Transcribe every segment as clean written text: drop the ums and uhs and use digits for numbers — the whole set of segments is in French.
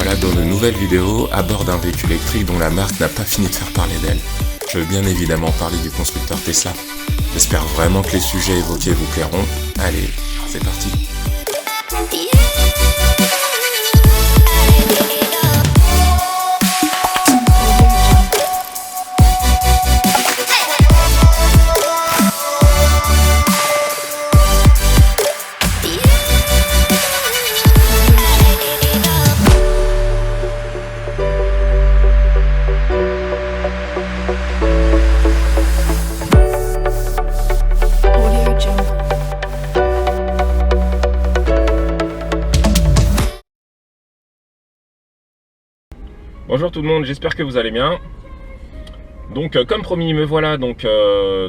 voilà dans de nouvelles vidéos à bord d'un véhicule électrique dont la marque n'a pas fini de faire parler d'elle. Je veux bien évidemment parler du constructeur Tesla. J'espère vraiment que les sujets évoqués vous plairont. Allez, c'est parti. Bonjour tout le monde, j'espère que vous allez bien. Donc comme promis, me voilà donc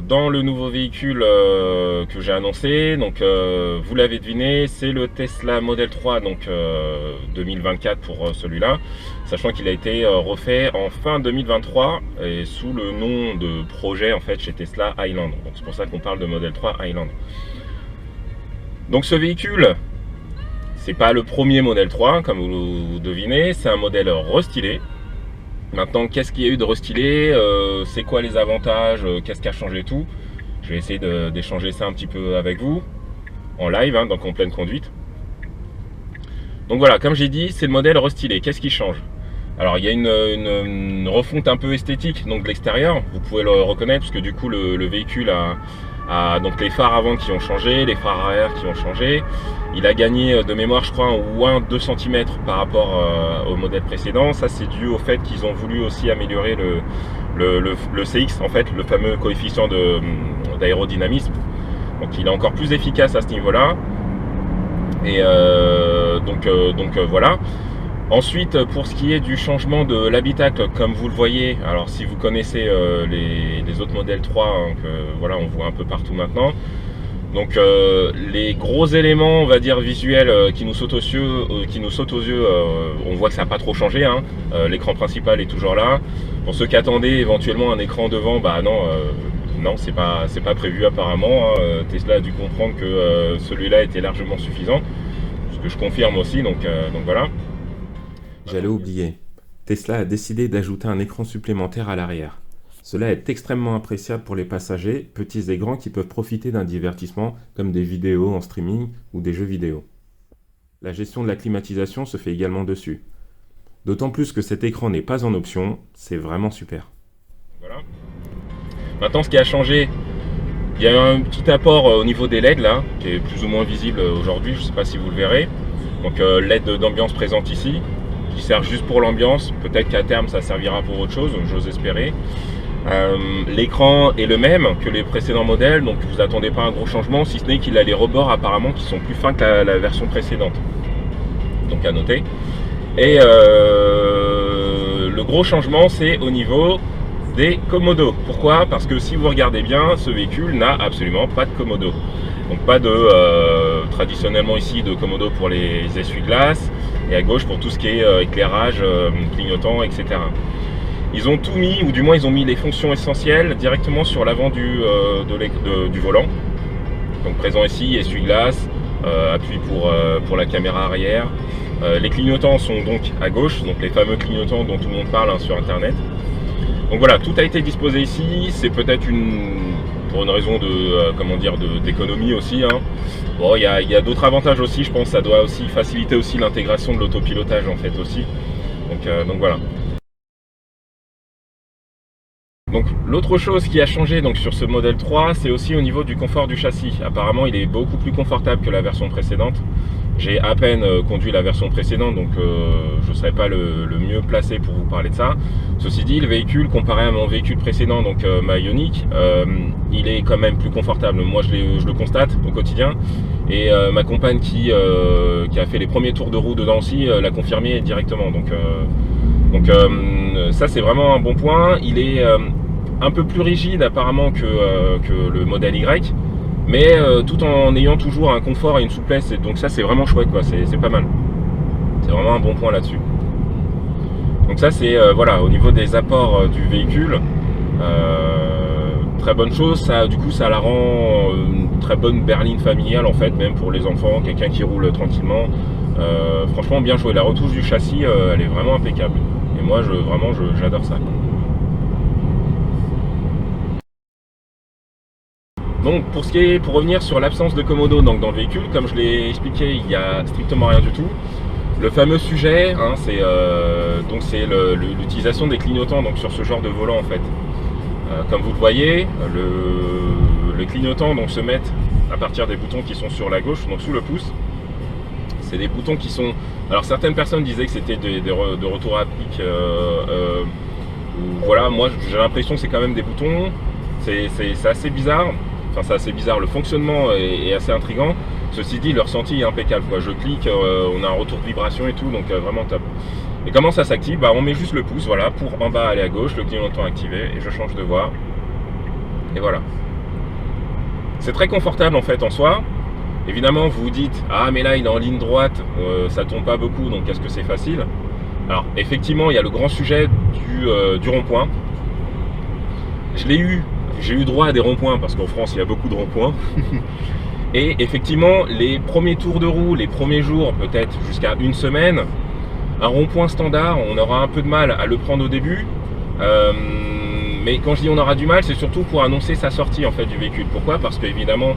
dans le nouveau véhicule que j'ai annoncé. Donc vous l'avez deviné, c'est le Tesla Model 3 donc 2024 pour celui-là, sachant qu'il a été refait en fin 2023 et sous le nom de projet en fait chez Tesla Highland. Donc c'est pour ça qu'on parle de Model 3 Highland. Donc ce véhicule, c'est pas le premier Model 3 comme vous devinez, c'est un modèle restylé. Maintenant, qu'est-ce qu'il y a eu de restylé, c'est quoi les avantages, qu'est-ce qui a changé tout. Je vais essayer d'échanger ça un petit peu avec vous en live, hein, donc en pleine conduite. Donc voilà, comme j'ai dit, c'est le modèle restylé. Qu'est-ce qui change? Alors il y a une refonte un peu esthétique donc de l'extérieur, vous pouvez le reconnaître parce que du coup le véhicule a donc les phares avant qui ont changé, les phares arrière qui ont changé. Il a gagné de mémoire je crois au moins 2 cm par rapport au modèle précédent. Ça c'est dû au fait qu'ils ont voulu aussi améliorer le CX en fait, le fameux coefficient d'aérodynamisme. Donc il est encore plus efficace à ce niveau là. Et donc voilà. Ensuite, pour ce qui est du changement de l'habitacle, comme vous le voyez, alors si vous connaissez les autres modèles 3, hein, voilà, on voit un peu partout maintenant. Donc les gros éléments, on va dire visuels, qui nous sautent aux yeux, on voit que ça n'a pas trop changé. Hein. L'écran principal est toujours là. Pour ceux qui attendaient éventuellement un écran devant, bah non, non, c'est pas prévu apparemment. Hein. Tesla a dû comprendre que celui-là était largement suffisant, ce que je confirme aussi. Donc voilà. J'allais oublier. Tesla a décidé d'ajouter un écran supplémentaire à l'arrière. Cela est extrêmement appréciable pour les passagers, petits et grands, qui peuvent profiter d'un divertissement comme des vidéos en streaming ou des jeux vidéo. La gestion de la climatisation se fait également dessus. D'autant plus que cet écran n'est pas en option, c'est vraiment super. Voilà. Maintenant, ce qui a changé, il y a un petit apport au niveau des LED là, qui est plus ou moins visible aujourd'hui, je ne sais pas si vous le verrez. Donc LED d'ambiance présente ici, qui sert juste pour l'ambiance, peut-être qu'à terme ça servira pour autre chose, j'ose espérer. L'écran est le même que les précédents modèles, donc vous attendez pas un gros changement, si ce n'est qu'il a les rebords apparemment qui sont plus fins que la version précédente. Donc à noter. Et le gros changement c'est au niveau des commodos. Pourquoi? Parce que si vous regardez bien, ce véhicule n'a absolument pas de commodo. Donc pas de traditionnellement ici de commodo pour les essuie-glaces et à gauche pour tout ce qui est éclairage, clignotant, etc. Ils ont tout mis, ou du moins ils ont mis les fonctions essentielles directement sur l'avant du volant. Donc présent ici, essuie-glace, appui pour la caméra arrière. Les clignotants sont donc à gauche, donc les fameux clignotants dont tout le monde parle hein, sur internet. Donc voilà, tout a été disposé ici, c'est peut-être pour une raison d'économie aussi. Hein. Bon, il y a d'autres avantages aussi, je pense, ça doit aussi faciliter aussi l'intégration de l'autopilotage en fait aussi. Donc voilà. Donc l'autre chose qui a changé donc, sur ce modèle 3, c'est aussi au niveau du confort du châssis. Apparemment, il est beaucoup plus confortable que la version précédente. J'ai à peine conduit la version précédente, donc je ne serai pas le mieux placé pour vous parler de ça. Ceci dit, le véhicule, comparé à mon véhicule précédent, donc ma Ioniq, il est quand même plus confortable. Moi, je le constate au quotidien. Et ma compagne qui a fait les premiers tours de roue dedans aussi, l'a confirmé directement. Donc ça, c'est vraiment un bon point. Il est un peu plus rigide apparemment que le modèle Y. Mais tout en ayant toujours un confort et une souplesse, et donc ça c'est vraiment chouette quoi, c'est pas mal. C'est vraiment un bon point là-dessus. Donc ça c'est voilà, au niveau des apports du véhicule, très bonne chose, ça, du coup ça la rend une très bonne berline familiale en fait, même pour les enfants, quelqu'un qui roule tranquillement. Franchement bien joué, la retouche du châssis elle est vraiment impeccable. Et moi j'adore ça. Donc pour revenir sur l'absence de commodo donc, dans le véhicule, comme je l'ai expliqué, il n'y a strictement rien du tout. Le fameux sujet, hein, c'est l'utilisation des clignotants donc, sur ce genre de volant en fait. Comme vous le voyez, les clignotants donc, se mettent à partir des boutons qui sont sur la gauche, donc sous le pouce. C'est des boutons qui sont... Alors certaines personnes disaient que c'était de retour à pic. Voilà, moi j'ai l'impression que c'est quand même des boutons. C'est assez bizarre. Enfin c'est assez bizarre, le fonctionnement est assez intriguant. Ceci dit, le ressenti est impeccable, quoi. Je clique, on a un retour de vibration et tout, donc vraiment top. Et comment ça s'active? Bah, on met juste le pouce, voilà, pour en bas aller à gauche, le clignotant activé, et je change de voie. Et voilà. C'est très confortable en fait en soi. Évidemment, vous vous dites, ah mais là il est en ligne droite, ça tombe pas beaucoup, donc est-ce que c'est facile? Alors effectivement, il y a le grand sujet du rond-point. J'ai eu droit à des ronds-points, parce qu'en France il y a beaucoup de ronds-points. Et effectivement, les premiers tours de roue, les premiers jours, peut-être jusqu'à une semaine, un rond-point standard, on aura un peu de mal à le prendre au début. Mais quand je dis on aura du mal, c'est surtout pour annoncer sa sortie en fait du véhicule. Pourquoi? Parce qu'évidemment,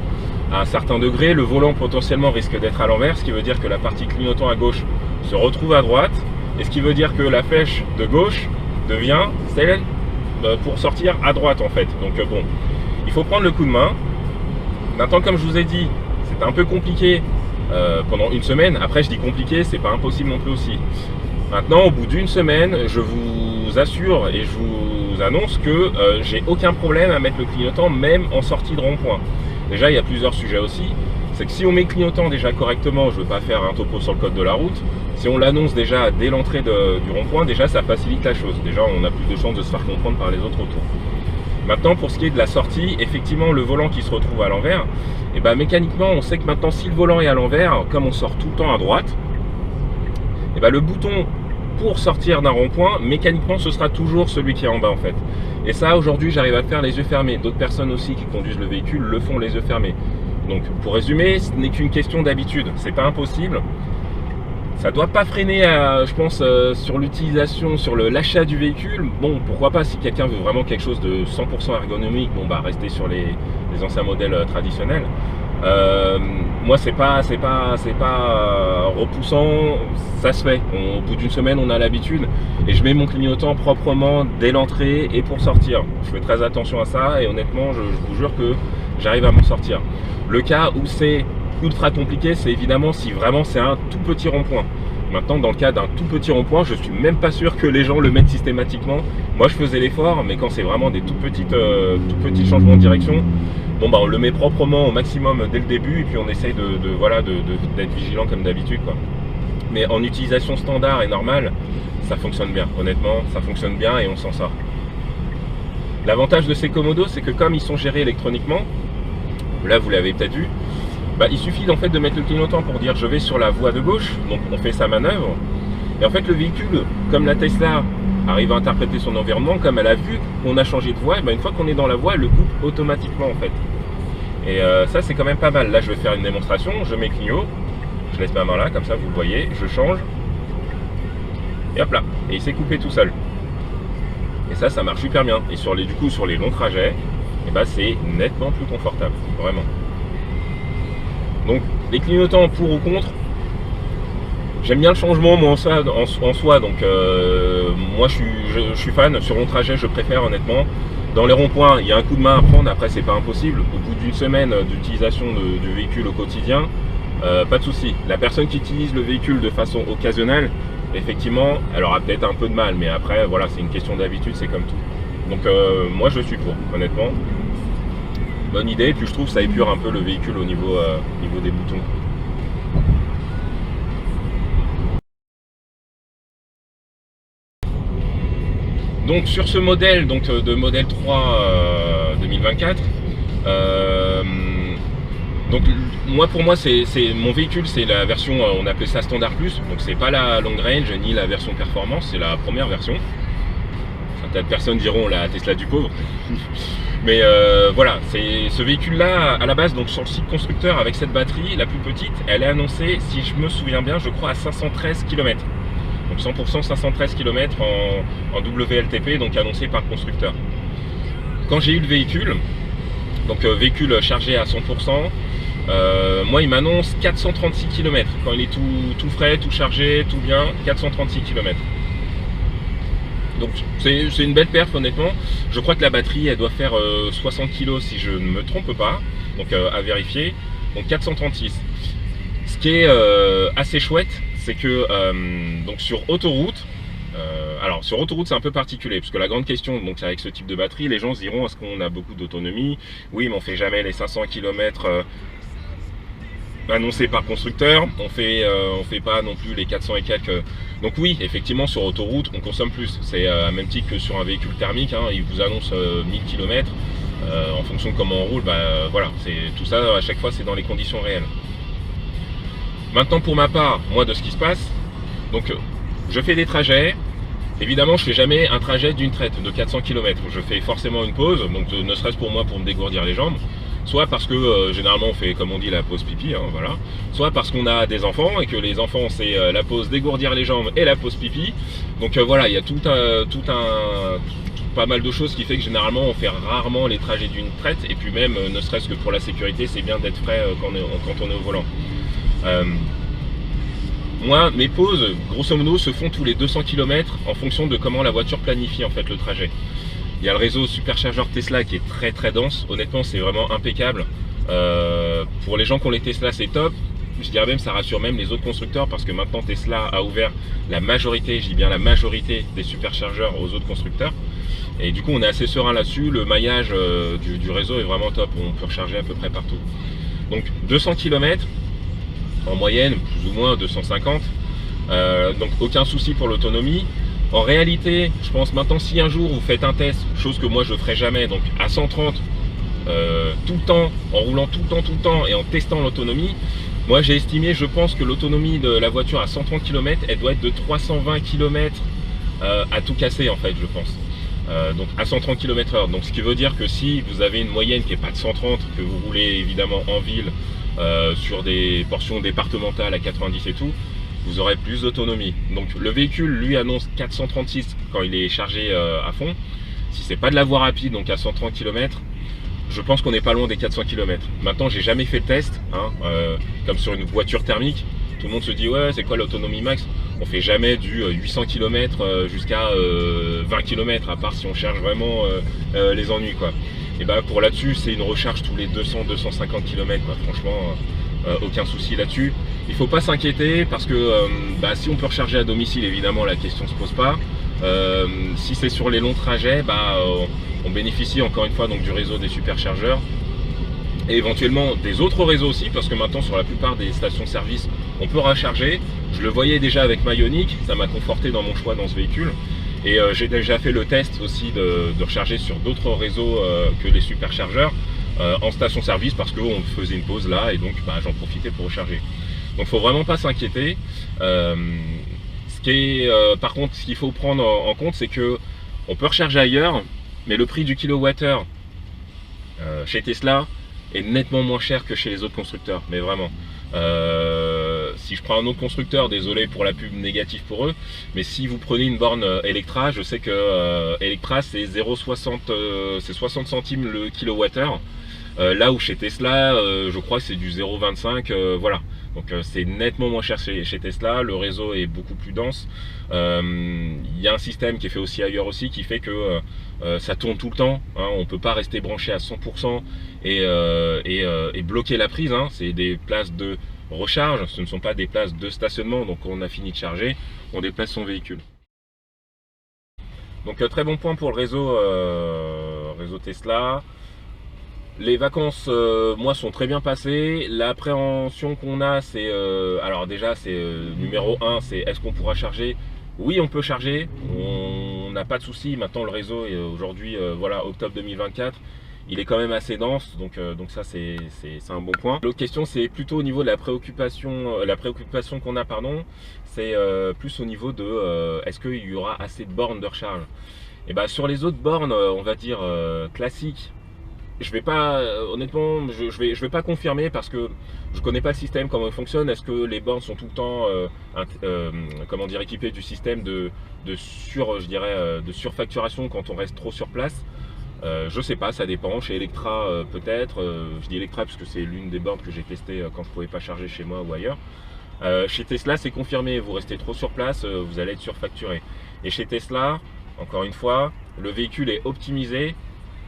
à un certain degré, le volant potentiellement risque d'être à l'envers, ce qui veut dire que la partie clignotant à gauche se retrouve à droite, et ce qui veut dire que la flèche de gauche devient celle pour sortir à droite en fait. Donc bon, il faut prendre le coup de main. Maintenant, comme je vous ai dit, c'était un peu compliqué pendant une semaine. Après, je dis compliqué, c'est pas impossible non plus aussi. Maintenant, au bout d'une semaine, je vous assure et je vous annonce que j'ai aucun problème à mettre le clignotant, même en sortie de rond-point. Déjà, il y a plusieurs sujets aussi. C'est que si on met le clignotant déjà correctement, je ne veux pas faire un topo sur le code de la route, si on l'annonce déjà dès l'entrée du rond-point, déjà ça facilite la chose. Déjà, on a plus de chances de se faire comprendre par les autres autour. Maintenant, pour ce qui est de la sortie, effectivement, le volant qui se retrouve à l'envers, et ben, mécaniquement, on sait que maintenant, si le volant est à l'envers, comme on sort tout le temps à droite, et ben, le bouton pour sortir d'un rond-point, mécaniquement, ce sera toujours celui qui est en bas, en fait. Et ça, aujourd'hui, j'arrive à le faire les yeux fermés. D'autres personnes aussi qui conduisent le véhicule le font les yeux fermés. Donc, pour résumer, ce n'est qu'une question d'habitude. C'est pas impossible. Ça doit pas freiner, je pense, sur l'utilisation, sur l'achat du véhicule. Bon, pourquoi pas, si quelqu'un veut vraiment quelque chose de 100% ergonomique, bon, bah, rester sur les anciens modèles traditionnels. Moi, c'est pas repoussant, ça se fait. Au bout d'une semaine, on a l'habitude. Et je mets mon clignotant proprement dès l'entrée et pour sortir. Je fais très attention à ça et honnêtement, je vous jure que j'arrive à m'en sortir. Le cas où c'est ultra compliqué, c'est évidemment si vraiment c'est un tout petit rond-point. Maintenant, dans le cas d'un tout petit rond-point, je suis même pas sûr que les gens le mettent systématiquement. Moi, je faisais l'effort, mais quand c'est vraiment des tout petits changements de direction, bon, bah, on le met proprement au maximum dès le début et puis on essaye d'être vigilant comme d'habitude, quoi. Mais en utilisation standard et normale, ça fonctionne bien. Honnêtement, ça fonctionne bien et on s'en sort. L'avantage de ces commodos, c'est que comme ils sont gérés électroniquement, là vous l'avez peut-être vu, bah, il suffit en fait de mettre le clignotant pour dire je vais sur la voie de gauche, donc on fait sa manœuvre. Et en fait le véhicule, comme la Tesla arrive à interpréter son environnement, comme elle a vu qu'on a changé de voie, et bah, une fois qu'on est dans la voie, elle le coupe automatiquement en fait. Et ça c'est quand même pas mal. Là je vais faire une démonstration, je mets cligno, je laisse ma main là, comme ça vous le voyez, je change, et hop là, et il s'est coupé tout seul. Et ça marche super bien. Et du coup sur les longs trajets, et bah, c'est nettement plus confortable, vraiment. Donc les clignotants pour ou contre, j'aime bien le changement moi en soi, donc moi je suis fan. Sur long trajet je préfère honnêtement. Dans les ronds-points il y a un coup de main à prendre, après c'est pas impossible. Au bout d'une semaine d'utilisation du véhicule au quotidien, pas de souci. La personne qui utilise le véhicule de façon occasionnelle, effectivement elle aura peut-être un peu de mal, mais après voilà, c'est une question d'habitude, c'est comme tout. Donc moi je suis pour, honnêtement. Bonne idée, et puis je trouve que ça épure un peu le véhicule au niveau des boutons. Donc sur ce modèle de modèle 3 2024, donc pour moi c'est mon véhicule, c'est la version, on appelait ça Standard Plus, donc c'est pas la Long Range ni la version Performance, c'est la première version. Certaines personnes diront la Tesla du pauvre. Mais voilà, c'est ce véhicule-là, à la base, donc sur le site constructeur, avec cette batterie, la plus petite, elle est annoncée, si je me souviens bien, je crois à 513 km. Donc 100% 513 km en WLTP, donc annoncé par le constructeur. Quand j'ai eu le véhicule, donc véhicule chargé à 100%, moi il m'annonce 436 km. Quand il est tout frais, tout chargé, tout bien, 436 km. Donc c'est une belle perf honnêtement. Je crois que la batterie elle doit faire 60 kg si je ne me trompe pas. Donc à vérifier. Donc 436. Ce qui est assez chouette, c'est que donc sur autoroute, alors sur autoroute c'est un peu particulier, parce que la grande question donc avec ce type de batterie, les gens se diront est-ce qu'on a beaucoup d'autonomie? Oui, mais on fait jamais les 500 km annoncé par constructeur, on fait pas non plus les 400 et quelques. Donc oui, effectivement sur autoroute on consomme plus, c'est à même titre que sur un véhicule thermique, hein, il vous annonce 1000 km, en fonction de comment on roule, bah voilà, c'est tout ça à chaque fois c'est dans les conditions réelles. Maintenant pour ma part, moi de ce qui se passe, donc je fais des trajets, évidemment je fais jamais un trajet d'une traite de 400 km, je fais forcément une pause, donc ne serait-ce pour moi pour me dégourdir les jambes, soit parce que généralement on fait comme on dit la pause pipi, hein, voilà. Soit parce qu'on a des enfants et que les enfants c'est la pause dégourdir les jambes et la pause pipi. Donc voilà, il y a pas mal de choses qui fait que généralement on fait rarement les trajets d'une traite, et puis même ne serait-ce que pour la sécurité c'est bien d'être frais quand on est au volant. Moi, mes pauses, grosso modo, se font tous les 200 km en fonction de comment la voiture planifie en fait le trajet. Il y a le réseau superchargeur Tesla qui est très très dense. Honnêtement, c'est vraiment impeccable. Pour les gens qui ont les Tesla, c'est top. Je dirais même, ça rassure même les autres constructeurs parce que maintenant Tesla a ouvert la majorité, je dis bien la majorité des superchargeurs aux autres constructeurs. Et du coup, on est assez serein là-dessus. Le maillage du réseau est vraiment top. On peut recharger à peu près partout. Donc 200 km en moyenne, plus ou moins 250. Donc aucun souci pour l'autonomie. En réalité, je pense maintenant, si un jour vous faites un test, chose que moi je ferai jamais, donc à 130 tout le temps, en roulant tout le temps et en testant l'autonomie, moi j'ai estimé, je pense que l'autonomie de la voiture à 130 km, elle doit être de 320 km à tout casser en fait, je pense. Donc à 130 km/h. Donc ce qui veut dire que si vous avez une moyenne qui n'est pas de 130, que vous roulez évidemment en ville sur des portions départementales à 90 et tout, vous aurez plus d'autonomie. Donc le véhicule lui annonce 436 quand il est chargé à fond. Si c'est pas de la voie rapide, donc à 130 km, je pense qu'on n'est pas loin des 400 km. Maintenant j'ai jamais fait le test, hein, comme sur une voiture thermique. Tout le monde se dit ouais c'est quoi l'autonomie max? On fait jamais du 800 km jusqu'à 20 km, à part si on cherche vraiment les ennuis quoi. Et bah pour là-dessus c'est une recharge tous les 200-250 km quoi. Franchement aucun souci là-dessus. Il faut pas s'inquiéter parce que si on peut recharger à domicile, évidemment la question se pose pas. Si c'est sur les longs trajets, on bénéficie encore une fois donc du réseau des superchargeurs et éventuellement des autres réseaux aussi, parce que maintenant sur la plupart des stations-service on peut recharger. Je le voyais déjà avec ma Ioniq, ça m'a conforté dans mon choix dans ce véhicule. Et j'ai déjà fait le test aussi de recharger sur d'autres réseaux que les superchargeurs en station-service, parce qu'on faisait une pause là et donc j'en profitais pour recharger. Donc faut vraiment pas s'inquiéter. Par contre, ce qu'il faut prendre en compte, c'est que on peut recharger ailleurs, mais le prix du kilowattheure chez Tesla est nettement moins cher que chez les autres constructeurs, mais vraiment. Si je prends un autre constructeur, désolé pour la pub négative pour eux, mais si vous prenez une borne Electra, je sais que Electra c'est 60 centimes le kilowattheure, là où chez Tesla, je crois que c'est du 0,25, voilà. Donc c'est nettement moins cher chez Tesla, le réseau est beaucoup plus dense. Il y a un système qui est fait aussi ailleurs aussi, qui fait que ça tourne tout le temps, hein, on ne peut pas rester branché à 100% et bloquer la prise, hein. C'est des places de recharge, ce ne sont pas des places de stationnement, donc on a fini de charger, on déplace son véhicule. Donc très bon point pour le réseau Tesla. Les vacances, moi, sont très bien passées. L'appréhension qu'on a, c'est... alors déjà, c'est numéro 1, c'est est-ce qu'on pourra charger? Oui, on peut charger, on n'a pas de souci. Maintenant, le réseau, aujourd'hui, voilà, octobre 2024, il est quand même assez dense, donc ça, c'est un bon point. L'autre question, c'est plutôt au niveau de la préoccupation qu'on a, pardon, c'est plus au niveau de est-ce qu'il y aura assez de bornes de recharge? Et sur les autres bornes, on va dire classiques, je vais pas, honnêtement, je vais pas confirmer parce que je connais pas le système, comment il fonctionne. Est-ce que les bornes sont tout le temps, comment dire, équipées du système je dirais, de surfacturation quand on reste trop sur place? Je sais pas, ça dépend. Chez Electra, peut-être. Je dis Electra parce que c'est l'une des bornes que j'ai testées quand je pouvais pas charger chez moi ou ailleurs. Chez Tesla, c'est confirmé. Vous restez trop sur place, vous allez être surfacturé. Et chez Tesla, encore une fois, le véhicule est optimisé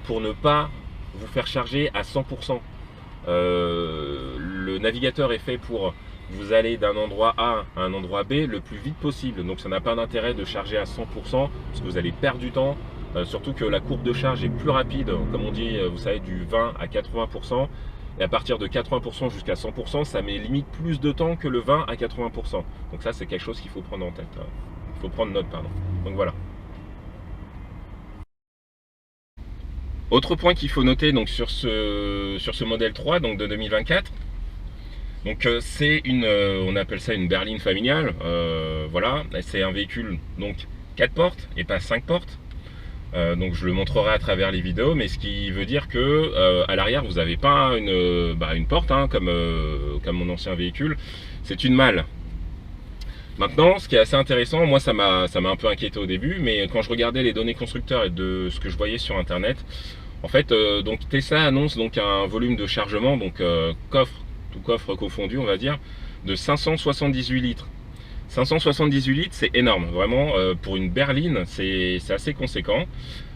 pour ne pas vous faire charger à 100%. Le navigateur est fait pour vous aller d'un endroit A à un endroit B le plus vite possible. Donc ça n'a pas d'intérêt de charger à 100% parce que vous allez perdre du temps. Surtout que la courbe de charge est plus rapide, comme on dit, vous savez, du 20 à 80%. Et à partir de 80% jusqu'à 100%, ça met limite plus de temps que le 20 à 80%. Donc ça, c'est quelque chose qu'il faut prendre en tête. Il faut prendre note, pardon. Donc voilà. Autre point qu'il faut noter donc, sur ce modèle 3 donc de 2024, donc c'est on appelle ça une berline familiale, voilà, c'est un véhicule donc 4 portes et pas 5 portes. Donc je le montrerai à travers les vidéos, mais ce qui veut dire que à l'arrière vous n'avez pas une porte hein, comme mon ancien véhicule, c'est une malle. Maintenant, ce qui est assez intéressant, moi ça m'a un peu inquiété au début, mais quand je regardais les données constructeurs et de ce que je voyais sur internet, en fait, donc Tesla annonce donc un volume de chargement, donc tout coffre confondu, on va dire, de 578 litres. 578 litres, c'est énorme, vraiment, pour une berline, c'est assez conséquent.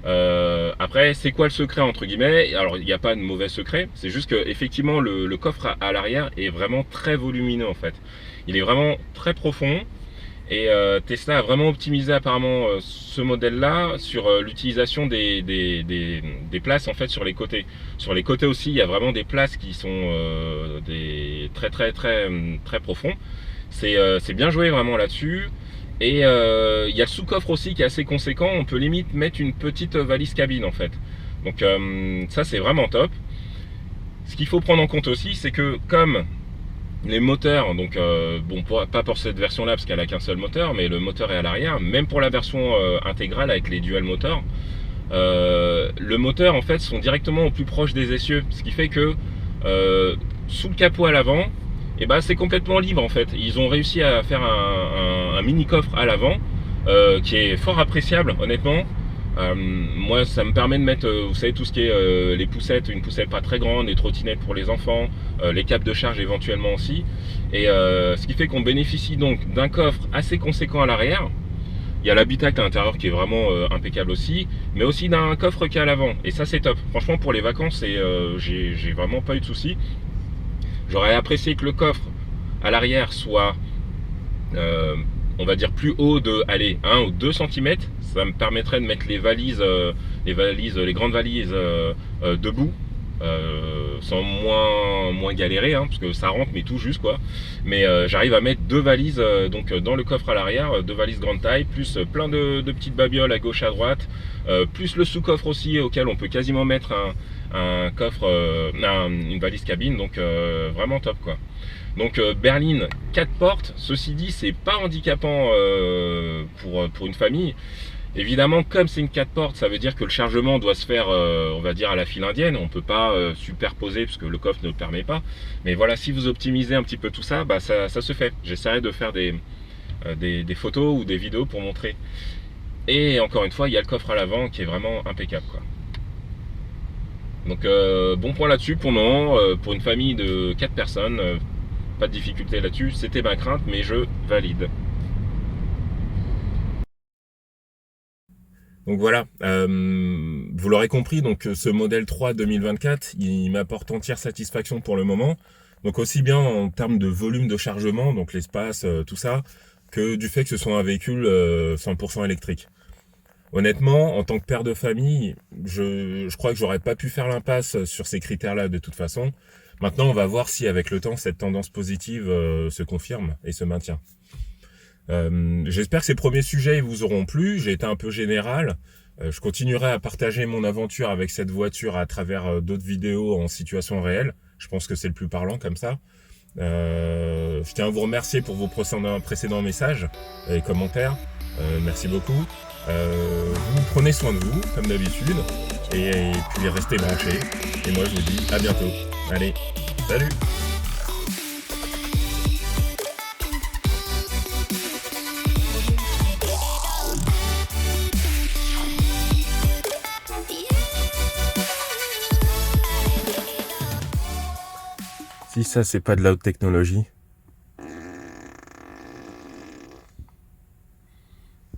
Après, c'est quoi le secret, entre guillemets? Alors, il n'y a pas de mauvais secret, c'est juste que effectivement le coffre à l'arrière est vraiment très volumineux, en fait. Il est vraiment très profond, et Tesla a vraiment optimisé apparemment ce modèle-là sur l'utilisation des places, en fait, sur les côtés. Sur les côtés aussi, il y a vraiment des places qui sont très profonds. C'est bien joué vraiment là-dessus. Et il y a le sous-coffre aussi qui est assez conséquent. On peut limite mettre une petite valise cabine en fait. Donc ça c'est vraiment top. Ce qu'il faut prendre en compte aussi, c'est que comme les moteurs, donc bon, pas pour cette version là parce qu'elle a qu'un seul moteur, mais le moteur est à l'arrière, même pour la version intégrale avec les dual moteurs, le moteur en fait sont directement au plus proche des essieux, ce qui fait que sous le capot à l'avant, et ben c'est complètement libre en fait. Ils ont réussi à faire un mini coffre à l'avant qui est fort appréciable honnêtement. Moi ça me permet de mettre vous savez tout ce qui est les poussettes, une poussette pas très grande, les trottinettes pour les enfants, les câbles de charge éventuellement aussi, et ce qui fait qu'on bénéficie donc d'un coffre assez conséquent à l'arrière. Il y a l'habitacle à l'intérieur qui est vraiment impeccable aussi, mais aussi d'un coffre qui est à l'avant, et ça c'est top. Franchement pour les vacances j'ai vraiment pas eu de soucis. J'aurais apprécié que le coffre à l'arrière soit on va dire plus haut de 1 ou 2 cm. Ça me permettrait de mettre les grandes valises debout, sans moins galérer hein, parce que ça rentre mais tout juste quoi. Mais j'arrive à mettre 2 valises donc dans le coffre à l'arrière, 2 valises grande taille, plus plein de petites babioles à gauche à droite, plus le sous-coffre aussi auquel on peut quasiment mettre un coffre, une valise cabine, donc vraiment top quoi. Donc berline 4 portes, ceci dit c'est pas handicapant pour une famille. Évidemment, comme c'est une 4 portes, ça veut dire que le chargement doit se faire, on va dire, à la file indienne. On ne peut pas superposer parce que le coffre ne le permet pas. Mais voilà, si vous optimisez un petit peu tout ça, bah ça se fait. J'essaierai de faire des photos ou des vidéos pour montrer. Et encore une fois, il y a le coffre à l'avant qui est vraiment impeccable, quoi. Donc bon point là-dessus pour le moment, pour une famille de 4 personnes, pas de difficulté là-dessus. C'était ma crainte, mais je valide. Donc voilà, vous l'aurez compris, donc ce modèle 3 2024, il m'apporte entière satisfaction pour le moment. Donc aussi bien en termes de volume de chargement, donc l'espace, tout ça, que du fait que ce soit un véhicule 100% électrique. Honnêtement, en tant que père de famille, je crois que j'aurais pas pu faire l'impasse sur ces critères-là de toute façon. Maintenant, on va voir si avec le temps, cette tendance positive se confirme et se maintient. J'espère que ces premiers sujets vous auront plu. J'ai été un peu général. Je continuerai à partager mon aventure avec cette voiture à travers d'autres vidéos en situation réelle. Je pense que c'est le plus parlant comme ça. Je tiens à vous remercier pour vos précédents messages et commentaires. Merci beaucoup. Vous prenez soin de vous, comme d'habitude. et puis restez branchés. Et moi je vous dis à bientôt. Allez, salut! Si ça, c'est pas de la haute technologie.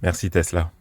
Merci Tesla.